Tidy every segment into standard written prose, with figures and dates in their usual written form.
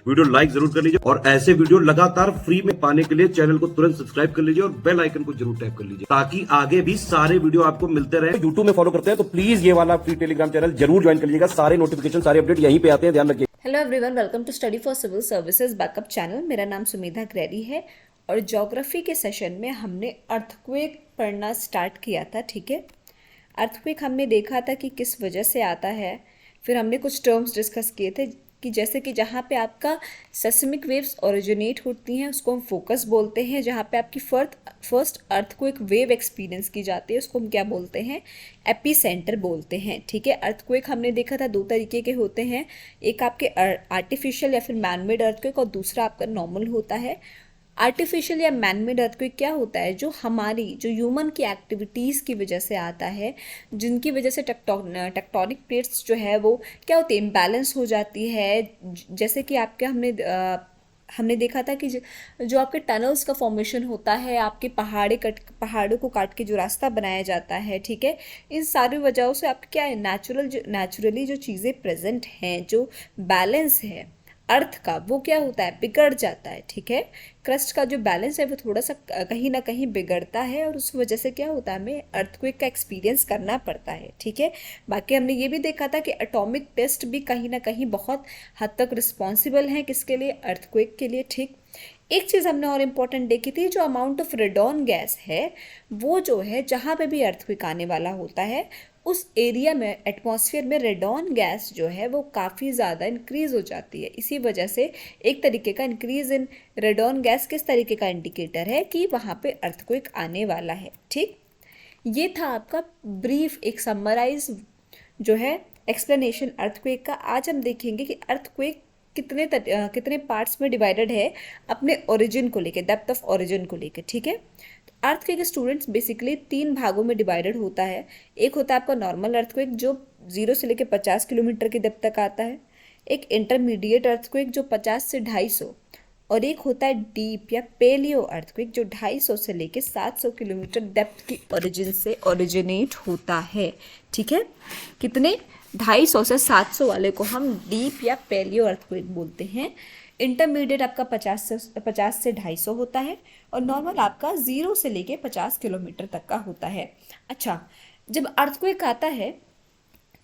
Video like जरूर कर लीजिए और ऐसे वीडियो लगातार फ्री में पाने के लिए चैनल को तुरंत सब्सक्राइब कर लीजिए और बेल आइकन को जरूर टैप कर लीजिए ताकि आगे भी सारे वीडियो आपको मिलते रहे। यूट्यूब में फॉलो करते हैं तो प्लीज ये वाला फ्री टेलीग्राम चैनल जरूर ज्वाइन कर लीजिएगा। सारे नोटिफिकेशन सारे अपडेट यहीं पे आते हैं, ध्यान रखिए। Hello everyone, welcome to study for civil services backup channel. मेरा नाम सुमेधा ग्रेडी है और ज्योग्राफी के सेशन में हमने अर्थक्वेक पढ़ना स्टार्ट किया था। ठीक है, अर्थक्वेक हमने देखा था कि किस वजह से आता है। फिर हमने कुछ टर्म्स डिस्कस किए थे कि जैसे कि जहाँ पे आपका सेस्मिक वेव्स ओरिजिनेट होती हैं उसको हम फोकस बोलते हैं। जहाँ पे आपकी फर्स्ट अर्थक्वेक वेव एक्सपीरियंस की जाती है उसको हम क्या बोलते हैं, एपी सेंटर बोलते हैं। ठीक है, अर्थक्वेक हमने देखा था दो तरीके के होते हैं, एक आपके आर्टिफिशियल या फिर मैनमेड अर्थक्वेक और दूसरा आपका नॉर्मल होता है। आर्टिफिशियल या मैनमेड अर्थक्वेक क्या होता है, जो ह्यूमन की एक्टिविटीज़ की वजह से आता है, जिनकी वजह से टेक्टोनिक प्लेट्स जो है वो क्या होती है, इम्बैलेंस हो जाती है। जैसे कि आपके हमने देखा था कि जो आपके टनल्स का फॉर्मेशन होता है, आपके पहाड़ों को काट के जो रास्ता बनाया जाता है। ठीक है, इन सारी वजहों से आप क्या है, नेचुरली जो चीज़ें प्रेजेंट हैं, जो बैलेंस है अर्थ का, वो क्या होता है, बिगड़ जाता है। ठीक है, क्रस्ट का जो बैलेंस है वो थोड़ा सा कहीं ना कहीं बिगड़ता है और उस वजह से क्या होता है, हमें अर्थक्वेक का एक्सपीरियंस करना पड़ता है। ठीक है, बाकी हमने ये भी देखा था कि एटॉमिक टेस्ट भी कहीं ना कहीं बहुत हद तक रिस्पॉन्सिबल हैं किसके लिए, अर्थक्वेक के लिए। ठीक, एक चीज़ हमने और इम्पॉर्टेंट देखी थी, जो अमाउंट ऑफ रेडॉन गैस है वो जो है जहाँ पे भी अर्थक्वेक आने वाला होता है उस एरिया में एटमॉस्फेयर में रेडॉन गैस जो है वो काफ़ी ज़्यादा इंक्रीज हो जाती है। इसी वजह से एक तरीके का इंक्रीज इन रेडॉन गैस किस तरीके का इंडिकेटर है कि वहाँ पे अर्थक्वेक आने वाला है। ठीक, ये था आपका ब्रीफ एक समराइज जो है एक्सप्लेनेशन अर्थक्वेक का। आज हम देखेंगे कि अर्थक्वेक कितने पार्ट्स में डिवाइडेड है अपने ओरिजिन को लेके, डेप्थ ऑफ ओरिजिन को लेके। ठीक है, अर्थक्वेक स्टूडेंट्स बेसिकली 3 भागों में डिवाइडेड होता है। एक होता है आपका नॉर्मल अर्थक्वेक जो 0 से लेकर 50 किलोमीटर की डेप्थ तक आता है, एक इंटरमीडिएट अर्थक्वेक जो 50 से 250, और एक होता है डीप या पेलियो अर्थक्वेक जो 250 से लेकर 700 किलोमीटर डेप्थ की ओरिजिन से ओरिजिनेट होता है। ठीक है, कितने, 250 से 700 वाले को हम डीप या पेलियो अर्थक्वेक बोलते हैं। इंटरमीडिएट आपका 50 से 250 होता है और नॉर्मल आपका 0 से लेके 50 किलोमीटर तक का होता है। अच्छा, जब अर्थक्वेक आता है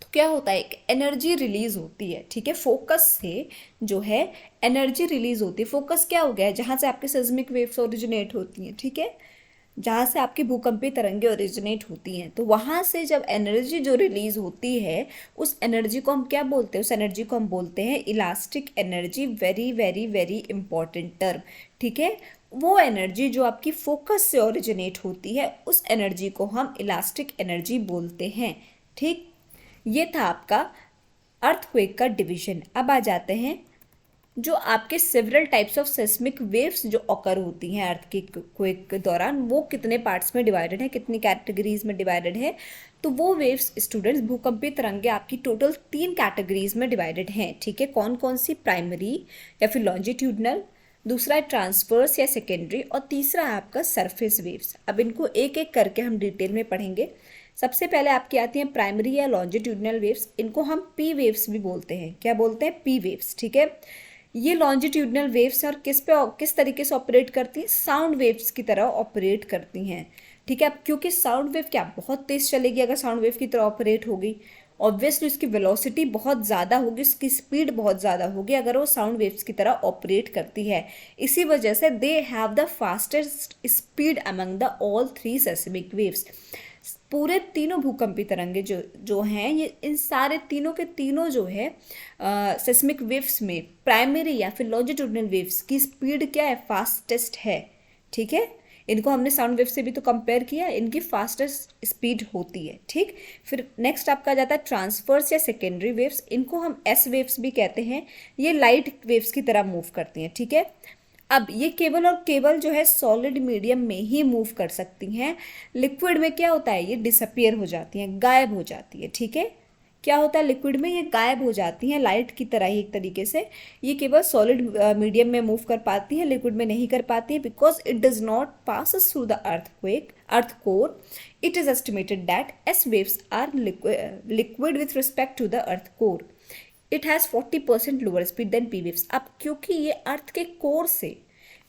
तो क्या होता है, एक एनर्जी रिलीज होती है। ठीक है, फोकस से जो है एनर्जी रिलीज होती है। फोकस क्या हो गया है, जहाँ से आपके सिस्मिक वेव्स ओरिजिनेट होती हैं। ठीक है, जहाँ से आपकी भूकंपीय तरंगें ओरिजिनेट होती हैं, तो वहाँ से जब एनर्जी जो रिलीज होती है उस एनर्जी को हम क्या बोलते हैं, उस एनर्जी को हम बोलते हैं elastic energy. Very very very important term. ठीक है, वो एनर्जी जो आपकी फोकस से ओरिजिनेट होती है उस एनर्जी को हम इलास्टिक एनर्जी बोलते हैं। ठीक, ये था आपका अर्थक्वेक का डिवीजन। अब आ जाते हैं जो आपके several types of seismic waves जो ऑकर होती हैं अर्थक्वेक के दौरान, वो कितने पार्ट्स में डिवाइडेड है, कितनी कैटेगरीज में डिवाइडेड है। तो वो वेव्स स्टूडेंट्स, भूकंपीय तरंगे आपकी टोटल 3 कैटेगरीज में डिवाइडेड हैं। ठीक है, कौन कौन सी, प्राइमरी या फिर लॉन्जिट्यूडनल, दूसरा है ट्रांसवर्स या सेकेंडरी, और तीसरा है आपका सरफेस वेव्स। अब इनको एक एक करके हम डिटेल में पढ़ेंगे। सबसे पहले आपकी आती हैं प्राइमरी या लॉन्जिट्यूडनल वेव्स, इनको हम पी वेव्स भी बोलते हैं। क्या बोलते हैं, पी वेव्स। ठीक है, ये लॉन्जिट्यूडनल वेव्स और किस तरीके से ऑपरेट करती हैं, साउंड वेव्स की तरह ऑपरेट करती हैं। ठीक है, अब क्योंकि साउंड वेव क्या बहुत तेज चलेगी, अगर साउंड वेव की तरह ऑपरेट होगी, ऑब्वियसली उसकी वेलोसिटी बहुत ज़्यादा होगी, उसकी स्पीड बहुत ज़्यादा होगी अगर वो साउंड वेव्स की तरह ऑपरेट करती है। इसी वजह से they have the fastest speed among the all 3 seismic waves. पूरे तीनों भूकंपी तरंगे जो हैं, ये इन सारे तीनों के तीनों जो है सेस्मिक वेव्स में प्राइमरी या फिर लॉन्जिट्यूडनल वेव्स की स्पीड क्या है, फास्टेस्ट है। ठीक है, इनको हमने साउंड वेव से भी तो कंपेयर किया, इनकी फास्टेस्ट स्पीड होती है। ठीक, फिर नेक्स्ट आपका जाता है ट्रांसवर्स या सेकेंडरी वेव्स, इनको हम एस वेव्स भी कहते हैं। ये लाइट वेव्स की तरह मूव करती हैं। ठीक है, अब ये केवल जो है सॉलिड मीडियम में ही मूव कर सकती हैं। लिक्विड में क्या होता है, ये डिसअपियर हो जाती हैं, गायब हो जाती है। ठीक है, क्या होता है, लिक्विड में ये गायब हो जाती हैं, लाइट की तरह ही एक तरीके से। ये केवल सॉलिड मीडियम में मूव कर पाती हैं, लिक्विड में नहीं कर पाती है, because it does not pass through the earth core. It is estimated that S waves are liquid with respect to the earth core. It has 40% lower speed than P waves. अब क्योंकि ये अर्थ के core से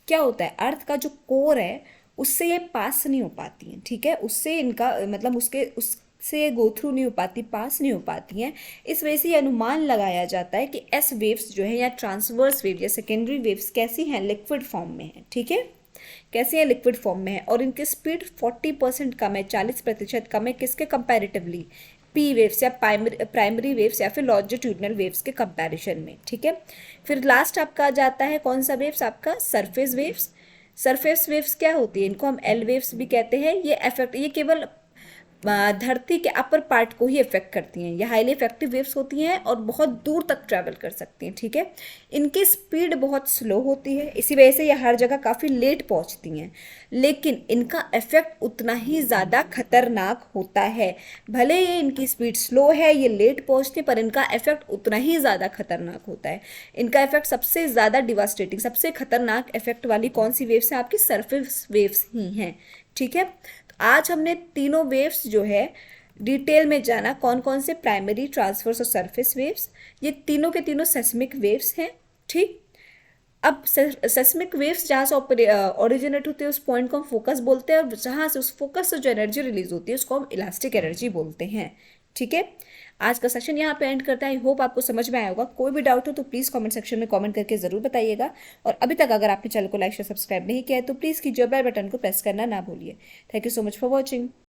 क्या होता है, अर्थ का जो कोर है उससे ये पास नहीं हो पाती हैं, ठीक है, उससे इनका मतलब उससे गो थ्रू नहीं हो पाती, पास नहीं हो पाती हैं। इस वजह से ये अनुमान लगाया जाता है कि एस वेव्स जो है या ट्रांसवर्स वेव या सेकेंडरी वेव्स कैसी हैं, लिक्विड फॉर्म में है, ठीक है, कैसे हैं, लिक्विड फॉर्म में है, और इनकी स्पीड 40% कम है, 40% कम है किसके कंपैरेटिवली, पी वेव्स या प्राइमरी वेव्स या फिर लॉन्जिट्यूडनल वेव्स के कंपैरिजन में, ठीक है। फिर लास्ट आपका आ जाता है कौन सा वेव्स, आपका सरफेस वेव्स। सरफेस वेव्स क्या होती है, इनको हम एल वेव्स भी कहते हैं। ये केवल धरती के अपर पार्ट को ही इफेक्ट करती हैं। ये हाईली इफेक्टिव वेव्स होती हैं और बहुत दूर तक ट्रैवल कर सकती हैं, ठीक है। इनकी स्पीड बहुत स्लो होती है, इसी वजह से ये हर जगह काफ़ी लेट पहुंचती हैं, लेकिन इनका इफेक्ट उतना ही ज़्यादा खतरनाक होता है। भले ये इनकी स्पीड स्लो है, ये लेट पहुंचती है, पर इनका इफेक्ट उतना ही ज़्यादा खतरनाक होता है। इनका इफेक्ट सबसे ज़्यादा डिवास्टेटिंग, सबसे खतरनाक इफेक्ट वाली कौन सी वेव्स है, आपकी सरफेस वेव्स ही हैं, ठीक है। आज हमने तीनों वेव्स जो है डिटेल में जाना, कौन कौन से, प्राइमरी, ट्रांसवर्स और सरफेस वेव्स। ये तीनों के तीनों सेस्मिक वेव्स हैं, ठीक। अब सेस्मिक वेव्स जहाँ से ओरिजिनेट होते हैं उस पॉइंट को हम फोकस बोलते हैं, और जहाँ से उस फोकस से जो एनर्जी रिलीज होती है उसको हम इलास्टिक एनर्जी बोलते हैं, ठीक है। आज का सेशन यहाँ पे एंड करते हैं। आई होप आपको समझ में आया होगा। कोई भी डाउट हो तो प्लीज़ कमेंट सेक्शन में कमेंट करके ज़रूर बताइएगा, और अभी तक अगर आपने चैनल को लाइक शेयर सब्सक्राइब नहीं किया है तो प्लीज़ कीजिए, बेल बटन को प्रेस करना ना भूलिए। Thank you so much for watching.